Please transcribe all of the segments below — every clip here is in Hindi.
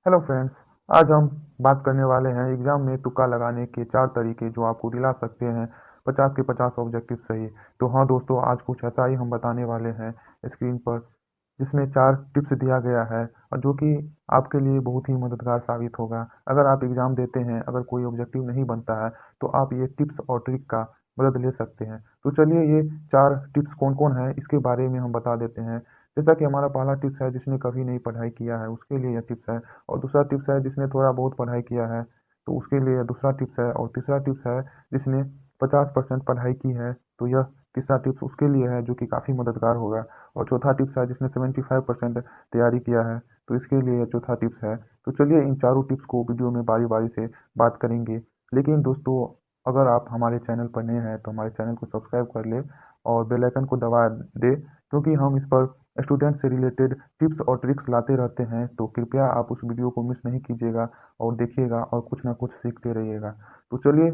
Hello friends. आज हम बात करने वाले हैं एग्जाम में तुक्का लगाने के 4 तरीके जो आपको दिला सकते हैं 50 के 50 ऑब्जेक्टिव सही। तो हाँ दोस्तों, आज कुछ ऐसा ही हम बताने वाले हैं स्क्रीन पर, जिसमें 4 टिप्स दिया गया है और जो कि आपके लिए बहुत ही मददगार साबित होगा। अगर आप एग्जाम देते हैं, अगर कोई ऑब्जेक्टिव नहीं बनता है, तो आप ये टिप्स और ट्रिक का मदद ले सकते हैं। तो चलिए, ये 4 टिप्स कौन कौन है इसके बारे में हम बता देते हैं। जैसा कि हमारा पहला टिप्स है, जिसने कभी नहीं पढ़ाई किया है उसके लिए यह टिप्स है। और दूसरा टिप्स है जिसने थोड़ा बहुत पढ़ाई किया है, तो उसके लिए दूसरा टिप्स है। और तीसरा टिप्स है जिसने 50% पढ़ाई की है, तो यह तीसरा टिप्स उसके लिए है, जो कि काफ़ी मददगार होगा। और चौथा टिप्स है जिसने 75% तैयारी किया है, तो इसके लिए चौथा टिप्स है। तो चलिए, इन चारों टिप्स को वीडियो में बारी बारी से बात करेंगे। लेकिन दोस्तों, अगर आप हमारे चैनल पर नए हैं तो हमारे चैनल को सब्सक्राइब कर ले और बेल आइकन को दबा दे, क्योंकि हम इस पर स्टूडेंट से रिलेटेड टिप्स और ट्रिक्स लाते रहते हैं। तो कृपया आप उस वीडियो को मिस नहीं कीजिएगा और देखिएगा और कुछ ना कुछ सीखते रहिएगा। तो चलिए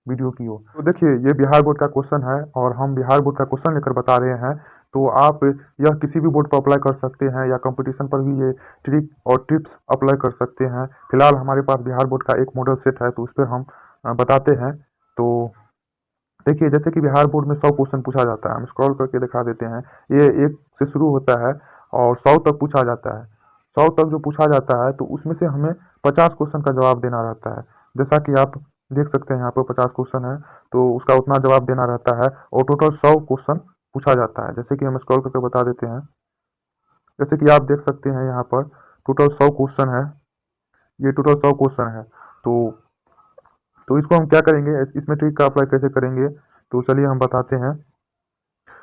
वीडियो की ओर। तो देखिए, ये बिहार बोर्ड का क्वेश्चन है और हम बिहार बोर्ड का क्वेश्चन लेकर बता रहे हैं। तो आप यह किसी भी बोर्ड पर अप्लाई कर सकते हैं या कंपटीशन पर भी ये ट्रिक और टिप्स अप्लाई कर सकते हैं। फिलहाल हमारे पास बिहार बोर्ड का एक मॉडल सेट है, तो उस पर हम बताते हैं। तो देखिए, जैसे कि बिहार बोर्ड में 100 क्वेश्चन पूछा जाता है, हम स्क्रॉल करके दिखा देते हैं। ये 1 से शुरू होता है और 100 तक पूछा जाता है। 100 तक जो पूछा जाता है, तो उसमें से हमें 50 क्वेश्चन का जवाब देना रहता है। जैसा कि आप देख सकते हैं, यहाँ पर 50 क्वेश्चन है, तो उसका उतना जवाब देना रहता है और टोटल 100 क्वेश्चन पूछा जाता है। जैसे कि हम स्क्रॉल करके बता देते हैं। जैसे कि आप देख सकते हैं, यहाँ पर टोटल 100 क्वेश्चन है। ये टोटल 100 क्वेश्चन है। तो इसको हम क्या करेंगे, इसमें ट्रिक का अप्लाई कैसे करेंगे, तो चलिए हम बताते हैं।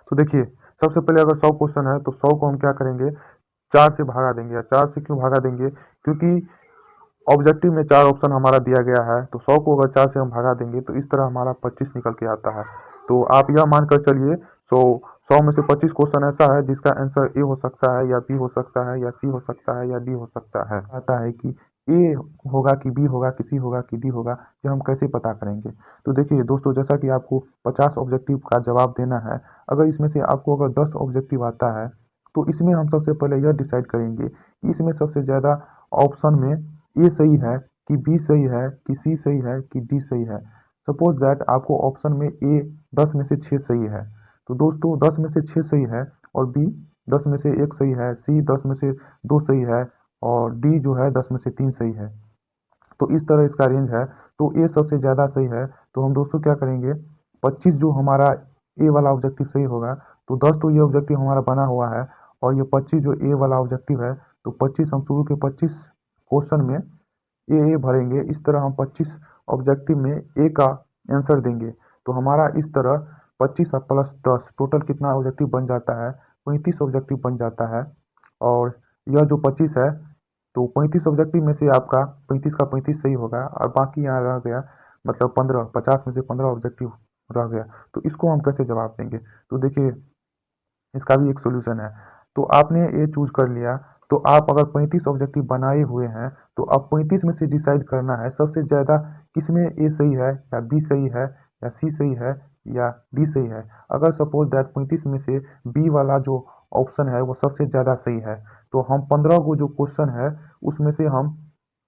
तो देखिए, सबसे पहले अगर 100 क्वेश्चन है, तो 100 को हम क्या करेंगे, 4 से भागा देंगे। या 4 से क्यों भागा देंगे, क्योंकि ऑब्जेक्टिव में 4 ऑप्शन हमारा दिया गया है। तो 100 को अगर 4 से हम भगा देंगे, तो इस तरह हमारा 25 निकल के आता है। तो आप यह मानकर चलिए, 100 में से 25 क्वेश्चन ऐसा है जिसका आंसर ए हो सकता है, या बी हो सकता है, या सी हो सकता है, या डी हो सकता है। आता है कि ए होगा कि बी होगा कि सी होगा कि डी होगा, ये हम कैसे पता करेंगे। तो देखिए दोस्तों, जैसा कि आपको 50 ऑब्जेक्टिव का जवाब देना है, अगर इसमें से आपको अगर 10 ऑब्जेक्टिव आता है, तो इसमें हम सबसे पहले यह डिसाइड करेंगे कि इसमें सबसे ज़्यादा ऑप्शन में ए सही है कि बी सही है कि सी सही है कि डी सही है। सपोज दैट आपको ऑप्शन में ए 10 में से 6 सही है, तो दोस्तों 10 में से 6 सही है, और बी 10 में से 1 सही है, सी 10 में से 2 सही है, और डी जो है 10 में से 3 सही है। तो इस तरह इसका रेंज है। तो ए सबसे ज़्यादा सही है। तो हम दोस्तों क्या करेंगे, 25 जो हमारा ए वाला ऑब्जेक्टिव सही होगा, तो 10 तो ये ऑब्जेक्टिव हमारा बना हुआ है, और ये 25 जो ए वाला ऑब्जेक्टिव है, तो 25 हम शुरू के 25 क्वेश्चन में ए भरेंगे। इस तरह हम 25 ऑब्जेक्टिव में ए का आंसर देंगे। तो हमारा इस तरह 25 प्लस 10 टोटल कितना ऑब्जेक्टिव बन जाता है, 35 ऑब्जेक्टिव बन जाता है। और यह जो 25 है, तो 35 ऑब्जेक्टिव में से आपका 35 का 35 सही होगा, और बाकी यहाँ रह गया, मतलब 15, 50 में से 15 ऑब्जेक्टिव रह गया। तो इसको हम कैसे जवाब देंगे, तो देखिए, इसका भी एक सोल्यूशन है। तो आपने ए चूज कर लिया, तो आप अगर 35 ऑब्जेक्टिव बनाए हुए हैं, तो अब 35 में से डिसाइड करना है सबसे ज़्यादा किसमें ए सही है, या बी सही है, या सी सही है, या डी सही है। अगर सपोज दैट 35 में से बी वाला जो ऑप्शन है वो सबसे ज़्यादा सही है, तो हम 15 को जो क्वेश्चन है उसमें से हम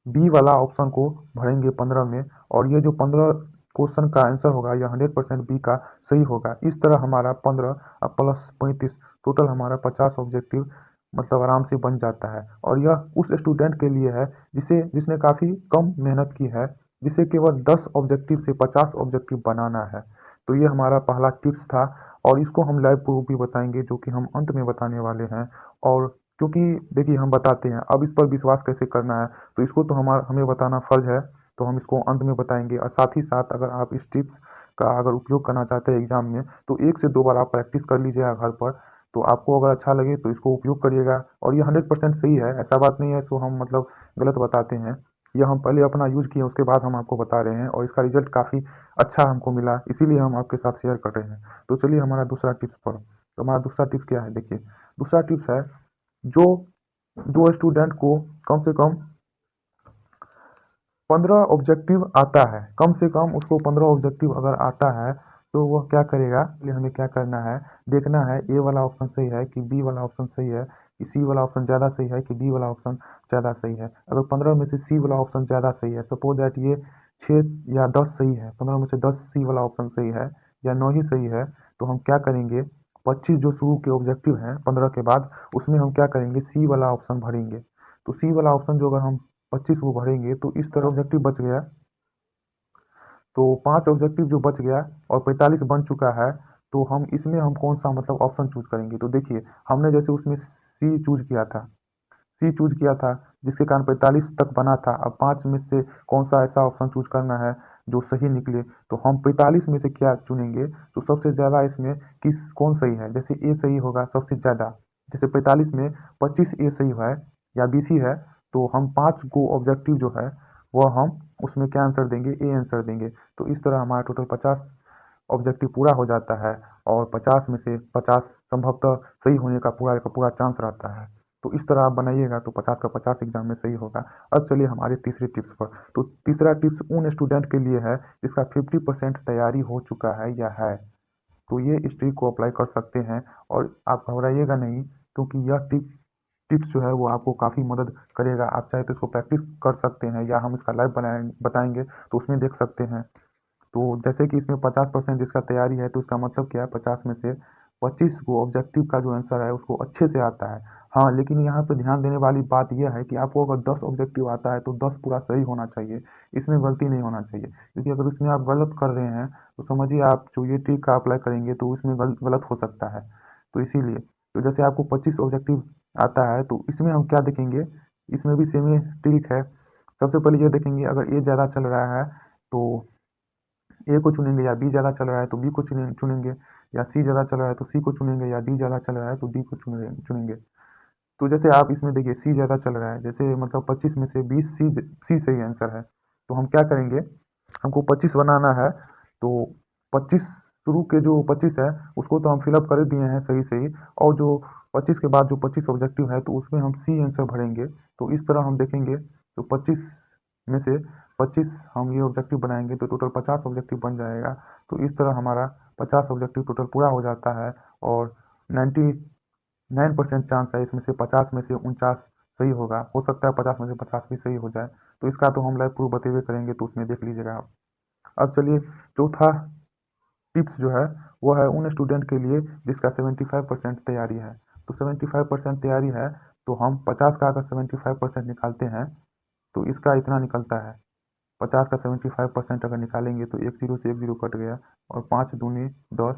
बी वाला ऑप्शन को भरेंगे 15 में, और ये जो 15 क्वेश्चन का आंसर होगा यह 100% बी का सही होगा। इस तरह हमारा 15 प्लस 35 टोटल हमारा 50 ऑब्जेक्टिव मतलब आराम से बन जाता है। और यह उस स्टूडेंट के लिए है जिसने काफ़ी कम मेहनत की है, जिसे केवल 10 ऑब्जेक्टिव से 50 ऑब्जेक्टिव बनाना है। तो ये हमारा पहला टिप्स था, और इसको हम लाइव प्रूफ भी बताएंगे, जो कि हम अंत में बताने वाले हैं। और क्योंकि देखिए, हम बताते हैं, अब इस पर विश्वास कैसे करना है, तो इसको तो हमें बताना फर्ज है। तो हम इसको अंत में बताएंगे। और साथ ही साथ अगर आप इस टिप्स का अगर उपयोग करना चाहते हैं एग्जाम में, तो 1 से 2 बार आप प्रैक्टिस कर लीजिएगा घर पर। तो आपको अगर अच्छा लगे तो इसको उपयोग करिएगा। और ये 100% सही है, ऐसा बात नहीं है सो हम मतलब गलत बताते हैं। यह हम पहले अपना यूज किए, उसके बाद हम आपको बता रहे हैं, और इसका रिजल्ट काफ़ी अच्छा हमको मिला, इसीलिए हम आपके साथ शेयर कर रहे हैं। तो चलिए हमारा दूसरा टिप्स पर। तो हमारा दूसरा टिप्स क्या है, देखिए, दूसरा टिप्स है, जो जो स्टूडेंट को कम से कम 15 ऑब्जेक्टिव आता है, कम से कम उसको 15 ऑब्जेक्टिव अगर आता है, तो वह क्या करेगा, इसलिए हमें क्या करना है, देखना है ए वाला ऑप्शन सही है कि बी वाला ऑप्शन सही है कि सी वाला ऑप्शन ज़्यादा सही है कि डी वाला ऑप्शन ज़्यादा सही है। अगर 15 में से सी वाला ऑप्शन ज़्यादा सही है, सपोज दैट ये 6 या 10 सही है, 15 में से 10 सी वाला ऑप्शन सही है या 9 ही सही है, तो हम क्या करेंगे, 25 जो शुरू के ऑब्जेक्टिव हैं 15 के बाद, उसमें हम क्या करेंगे, सी वाला ऑप्शन भरेंगे। तो सी वाला ऑप्शन जो अगर हम 25 वो भरेंगे तो इस तरह ऑब्जेक्टिव बच गया। तो 5 ऑब्जेक्टिव जो बच गया और 45 बन चुका है, तो हम इसमें हम कौन सा मतलब ऑप्शन चूज करेंगे। तो देखिए, हमने जैसे उसमें सी चूज किया था, सी चूज किया था जिसके कारण 45 तक बना था। अब 5 में से कौन सा ऐसा ऑप्शन चूज करना है जो सही निकले। तो हम 45 में से क्या चुनेंगे, तो सबसे ज़्यादा इसमें कौन सही है, जैसे ए सही होगा सबसे ज़्यादा। जैसे 45 में 25 ए सही है या बी सी है, तो हम 5 को ऑब्जेक्टिव जो है वह हम उसमें क्या आंसर देंगे, ए आंसर देंगे। तो इस तरह हमारा टोटल 50 ऑब्जेक्टिव पूरा हो जाता है और 50 में से 50 संभवतः सही होने का पूरा चांस रहता है। तो इस तरह आप बनाइएगा तो 50 का 50 एग्जाम में सही होगा। अब चलिए हमारे तीसरे टिप्स पर। तो तीसरा टिप्स उन स्टूडेंट के लिए है जिसका 50% तैयारी हो चुका है या है, तो ये इस ट्रिक को अप्लाई कर सकते हैं। और आप घबराइएगा नहीं, क्योंकि यह टिप्स जो है वो आपको काफ़ी मदद करेगा। आप चाहे तो इसको प्रैक्टिस कर सकते हैं या हम इसका लाइव बताएंगे तो उसमें देख सकते हैं। तो जैसे कि इसमें 50% जिसका तैयारी है, तो इसका मतलब क्या है, 50 में से 25 को ऑब्जेक्टिव का जो आंसर है उसको अच्छे से आता है। हाँ, लेकिन यहाँ पे ध्यान देने वाली बात यह है कि आपको अगर 10 ऑब्जेक्टिव आता है तो 10 पूरा सही होना चाहिए, इसमें गलती नहीं होना चाहिए। क्योंकि अगर उसमें आप गलत कर रहे हैं तो समझिए आप जो ये ट्रिक का अप्लाई करेंगे तो उसमें गलत हो सकता है। तो इसीलिए, तो जैसे आपको 25 ऑब्जेक्टिव आता है तो इसमें हम क्या देखेंगे, इसमें भी सेम ही ट्रिक है। सबसे पहले ये देखेंगे, अगर ए ज़्यादा चल रहा है तो ए को चुनेंगे, या बी ज़्यादा चल रहा है तो बी को चुनेंगे, या सी ज़्यादा चल रहा है तो सी को चुनेंगे, या डी ज़्यादा चल रहा है तो डी को चुनेंगे। तो जैसे आप इसमें देखिए सी ज़्यादा चल रहा है, जैसे मतलब 25 में से 20 सी सही आंसर है। तो हम क्या करेंगे, हमको 25 बनाना है। तो 25 शुरू के जो 25 है उसको तो हम फिलअप कर दिए हैं सही सही, और जो 25 के बाद जो 25 ऑब्जेक्टिव है तो उसमें हम सी आंसर भरेंगे। तो इस तरह हम देखेंगे, तो 25 में से 25 हम ये ऑब्जेक्टिव बनाएंगे तो टोटल 50 ऑब्जेक्टिव बन जाएगा। तो इस तरह हमारा 50 ऑब्जेक्टिव टोटल पूरा हो जाता है और 99% चांस है इसमें से 50 में से 49 सही होगा। हो सकता है 50 में से 50 भी सही हो जाए। तो इसका तो हम लाइव प्रूफ बतेवे करेंगे, तो उसमें देख लीजिएगा आप। अब चलिए, चौथा टिप्स जो है वो है उन स्टूडेंट के लिए जिसका 75% तैयारी है। तो 75% तैयारी है, तो हम 50 का अगर 75% निकालते हैं तो इसका इतना निकलता है। 50 का 75% अगर निकालेंगे तो एक जीरो से एक जीरो कट गया, और 5 दूनी 10,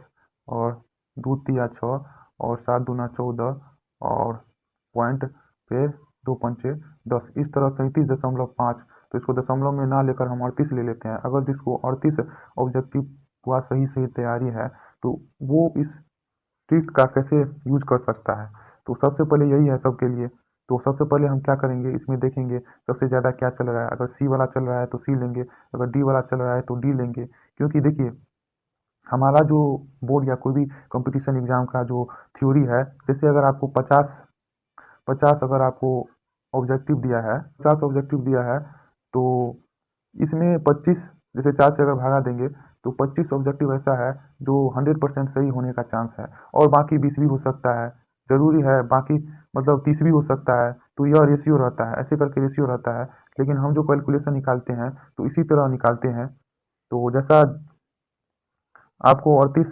और दो तिया 6, और 7 दूना 14, और पॉइंट पे 2 पंचे 10, इस तरह 37.5। तो इसको दशमलव में ना लेकर हम 38 ले लेते हैं। अगर जिसको 38 ऑब्जेक्टिव का सही सही तैयारी है तो वो इस ट्रिक का कैसे यूज कर सकता है। तो सबसे पहले यही है सबके लिए। तो सबसे पहले हम क्या करेंगे, इसमें देखेंगे सबसे ज़्यादा क्या चल रहा है। अगर सी वाला चल रहा है तो सी लेंगे, अगर डी वाला चल रहा है तो डी लेंगे। क्योंकि देखिए, हमारा जो बोर्ड या कोई भी कंपटीशन एग्जाम का जो थ्योरी है, जैसे अगर आपको 50 अगर आपको ऑब्जेक्टिव दिया है, 50 ऑब्जेक्टिव दिया है, तो इसमें 25 जैसे 4 से अगर भागा देंगे तो 25 ऑब्जेक्टिव ऐसा है जो 100% सही होने का चांस है, और बाकी 20 भी हो सकता है, जरूरी है बाकी मतलब 30 भी हो सकता है। तो यह रेशियो रहता है, ऐसे करके रेशियो रहता है। लेकिन हम जो कैलकुलेशन निकालते हैं तो इसी तरह निकालते हैं। तो जैसा आपको 38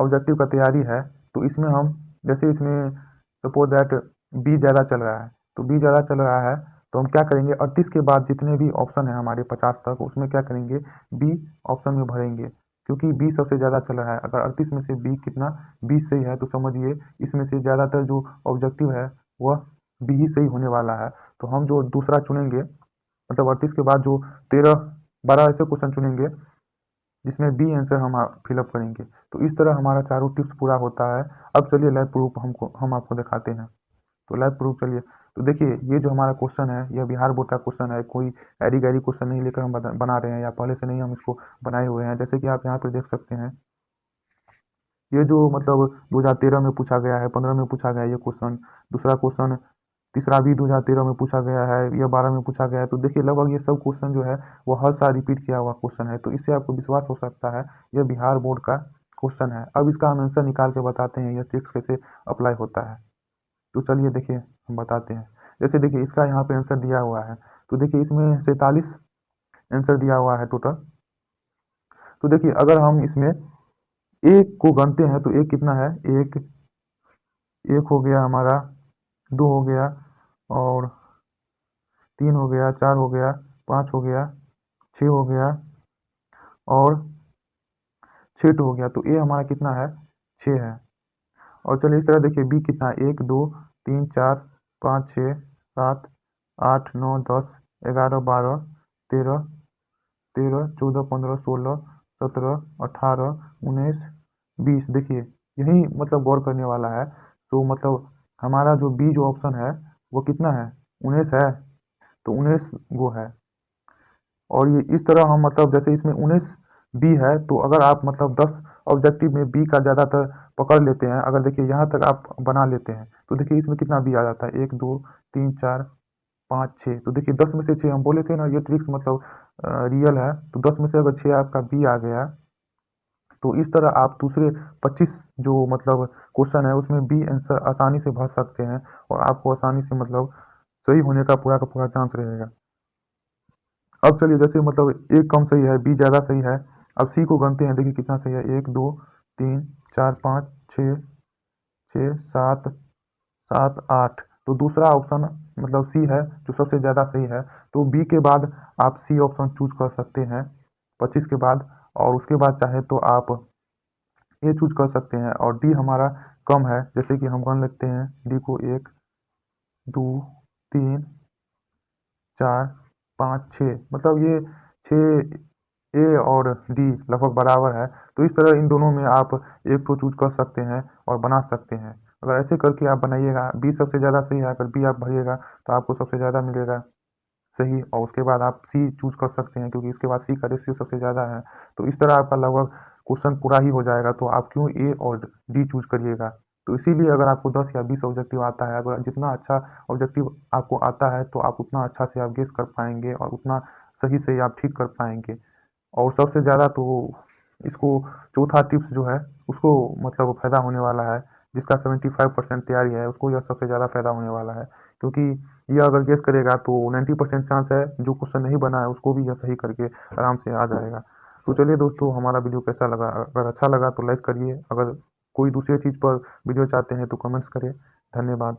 ऑब्जेक्टिव का तैयारी है, तो इसमें हम जैसे इसमें सपोज दैट बी ज़्यादा चल रहा है, तो बी ज़्यादा चल रहा है तो हम क्या करेंगे, 38 के बाद जितने भी ऑप्शन है हमारे 50 तक, उसमें क्या करेंगे, बी ऑप्शन में भरेंगे। क्योंकि बी सबसे ज़्यादा चल रहा है, अगर 38 में से बी कितना 20 सही है, तो समझिए इसमें से ज़्यादातर जो ऑब्जेक्टिव है वह बी ही सही होने वाला है। तो हम जो दूसरा चुनेंगे, मतलब 38 के बाद जो 13-12 ऐसे क्वेश्चन चुनेंगे जिसमें बी आंसर हम फिलअप करेंगे। तो इस तरह हमारा चारों टिप्स पूरा होता है। अब चलिए लाइव प्रूफ हम आपको दिखाते हैं। तो लाइव प्रूफ चलिए। तो देखिए, ये जो हमारा क्वेश्चन है यह बिहार बोर्ड का क्वेश्चन है, कोई ऐरी गैरी क्वेश्चन नहीं लेकर हम बना रहे हैं, या पहले से नहीं हम इसको बनाए हुए हैं। जैसे कि आप यहाँ पर देख सकते हैं, ये जो मतलब 2013 में पूछा गया है, 15 में पूछा गया है ये क्वेश्चन, दूसरा क्वेश्चन तीसरा भी 2013 में पूछा गया है, या 12 में पूछा गया है। तो देखिए लगभग ये सब क्वेश्चन जो है वो हर साल रिपीट किया हुआ क्वेश्चन है। तो इससे आपको विश्वास हो सकता है यह बिहार बोर्ड का क्वेश्चन है। अब इसका हम आंसर निकाल के बताते हैं यह ट्रिक्स कैसे अप्लाई होता है। तो चलिए देखिए हम बताते हैं। जैसे देखिए इसका यहाँ पे आंसर दिया हुआ है, तो देखिए इसमें 47 आंसर दिया हुआ है टोटल। तो देखिए अगर हम इसमें एक को गनते हैं तो एक कितना है, एक एक हो गया हमारा, दो हो गया, और तीन हो गया, चार हो गया, पाँच हो गया, छः हो गया, और छः हो गया। तो ए हमारा कितना है, छः है। और चलिए इस तरह देखिए बी कितना है, एक दो तीन चार पाँच छः सात आठ नौ 10 11 12 13 13 14 15 16 17 18 19 20। देखिए यही मतलब गौर करने वाला है। तो मतलब हमारा जो बी जो ऑप्शन है वो कितना है, 19 है। तो 19 वो है। और ये इस तरह हम मतलब जैसे इसमें 19 बी है, तो अगर आप मतलब 10 ऑब्जेक्टिव में बी का ज़्यादातर पकड़ लेते हैं, अगर देखिए यहाँ तक आप बना लेते हैं, तो देखिए इसमें कितना बी आ जाता है, एक दो तीन चार पाँच छः। तो देखिए 10 में से 6 हम बोले थे ना, ये ट्रिक्स मतलब रियल है। तो 10 में से अगर 6 आपका बी आ गया, तो इस तरह आप दूसरे 25 जो मतलब क्वेश्चन है उसमें बी आंसर आसानी से भर सकते हैं, और आपको आसानी से मतलब सही होने का पूरा चांस रहेगा। अब चलिए जैसे मतलब एक कम सही है, बी ज़्यादा सही है। अब सी को गनते हैं, देखिए कितना सही है, एक दो तीन चार पाँच छः छः सात सात आठ। तो दूसरा ऑप्शन मतलब सी है जो सबसे ज़्यादा सही है। तो बी के बाद आप सी ऑप्शन चूज कर सकते हैं 25 के बाद, और उसके बाद चाहे तो आप ए चूज कर सकते हैं। और डी हमारा कम है, जैसे कि हम गन लेते हैं डी को, एक दो तीन चार पाँच छः, मतलब ये छः ए और डी लगभग बराबर है। तो इस तरह इन दोनों में आप एक को चूज कर सकते हैं और बना सकते हैं। अगर ऐसे करके आप बनाइएगा, बी सबसे ज़्यादा सही है, अगर बी आप भरिएगा तो आपको सबसे ज़्यादा मिलेगा सही, और उसके बाद आप सी चूज कर सकते हैं क्योंकि इसके बाद सी का रेशियो सबसे ज़्यादा है। तो इस तरह आपका लगभग क्वेश्चन पूरा ही हो जाएगा। तो आप क्यों ए और डी चूज करिएगा। तो इसीलिए अगर आपको 10 या 20 ऑब्जेक्टिव आता है, अगर जितना अच्छा ऑब्जेक्टिव आपको आता है तो आप उतना अच्छा से आप गेस कर पाएंगे और उतना सही से आप ठीक कर पाएंगे। और सबसे ज़्यादा तो इसको चौथा टिप्स जो है उसको मतलब फ़ायदा होने वाला है, जिसका 75% तैयारी है उसको यह सबसे ज़्यादा फ़ायदा होने वाला है। क्योंकि यह अगर गेस करेगा तो 90% चांस है जो क्वेश्चन नहीं बना है उसको भी यह सही करके आराम से आ जाएगा। तो चलिए दोस्तों, हमारा वीडियो कैसा लगा, अगर अच्छा लगा तो लाइक करिए, अगर कोई दूसरी चीज़ पर वीडियो चाहते हैं तो कमेंट्स करें। धन्यवाद।